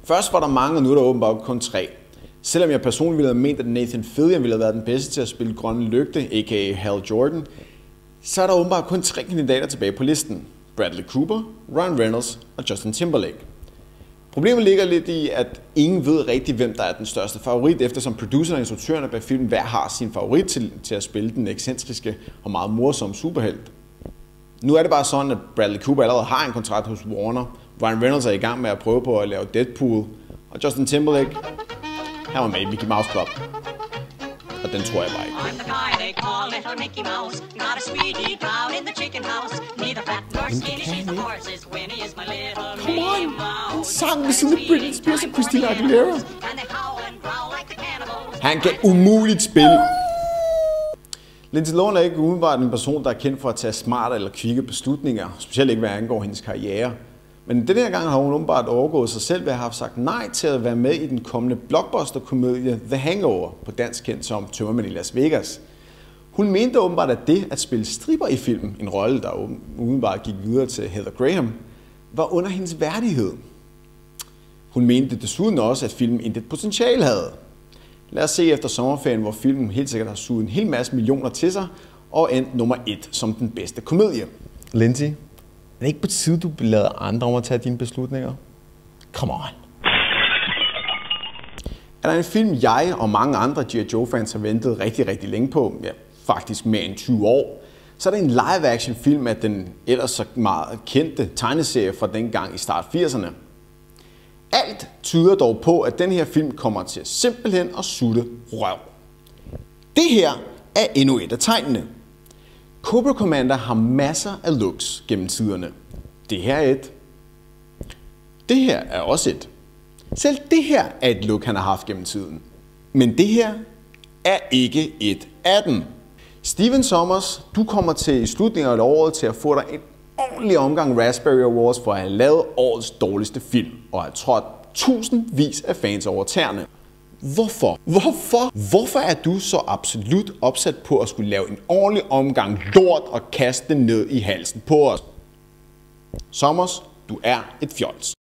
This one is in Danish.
Først var der mange, og nu er der åbenbart kun 3. Selvom jeg personligt ville have ment, at Nathan Fillion ville have været den bedste til at spille Grønne Lygte, a.k.a. Hal Jordan, så er der åbenbart kun 3 kandidater tilbage på listen. Bradley Cooper, Ryan Reynolds og Justin Timberlake. Problemet ligger lidt i, at ingen ved rigtigt, hvem der er den største favorit, eftersom producerne og instruktørerne bag filmen hver har sin favorit til at spille den ekscentriske og meget morsomme superhelt. Nu er det bare sådan, at Bradley Cooper allerede har en kontrakt hos Warner, Ryan Reynolds er i gang med at prøve på at lave Deadpool, og Justin Timberlake, han var med i Mickey Mouse Club. Og den tror jeg bare ikke. Come on! En sang ved siden af Britney Spears og Christina Aguilera. Han kan umuligt spille. Lindsay Lohan er ikke umiddelbart en person, der er kendt for at tage smarte eller kvikke beslutninger, specielt ikke hvad angår hendes karriere. Men denne her gang har hun åbenbart overgået sig selv ved at have sagt nej til at være med i den kommende blockbuster-komedie The Hangover, på dansk kendt som Tømmermænd i Las Vegas. Hun mente åbenbart, at det at spille stripper i filmen, en rolle der umiddelbart gik videre til Heather Graham, var under hendes værdighed. Hun mente desuden også, at filmen intet potentiale havde. Lad os se efter sommerferien, hvor filmen helt sikkert har suget en hel masse millioner til sig, og endt nummer 1 som den bedste komedie. Lindsay, er det ikke på tide, du lader andre om at tage dine beslutninger? Come on. Er der en film, jeg og mange andre G.I. Joe-fans har ventet rigtig længe på, ja, faktisk mere end 20 år, så er det en live-action film af den ellers så meget kendte tegneserie fra dengang i start 80'erne. Alt tyder dog på, at den her film kommer til simpelthen at sutte røv. Det her er endnu et af tegnene. Cobra Commander har masser af looks gennem tiderne. Det her er et. Det her er også et. Selv det her er et look, han har haft gennem tiden. Men det her er ikke et af dem. Steven Sommers, du kommer til i slutningen af året til at få dig en ordentlig omgang Raspberry Awards for at have lavet årets dårligste film og have trådt tusindvis af fans over tæerne. Hvorfor er du så absolut opsat på at skulle lave en ordentlig omgang lort og kaste det ned i halsen på os? Sommers, du er et fjols.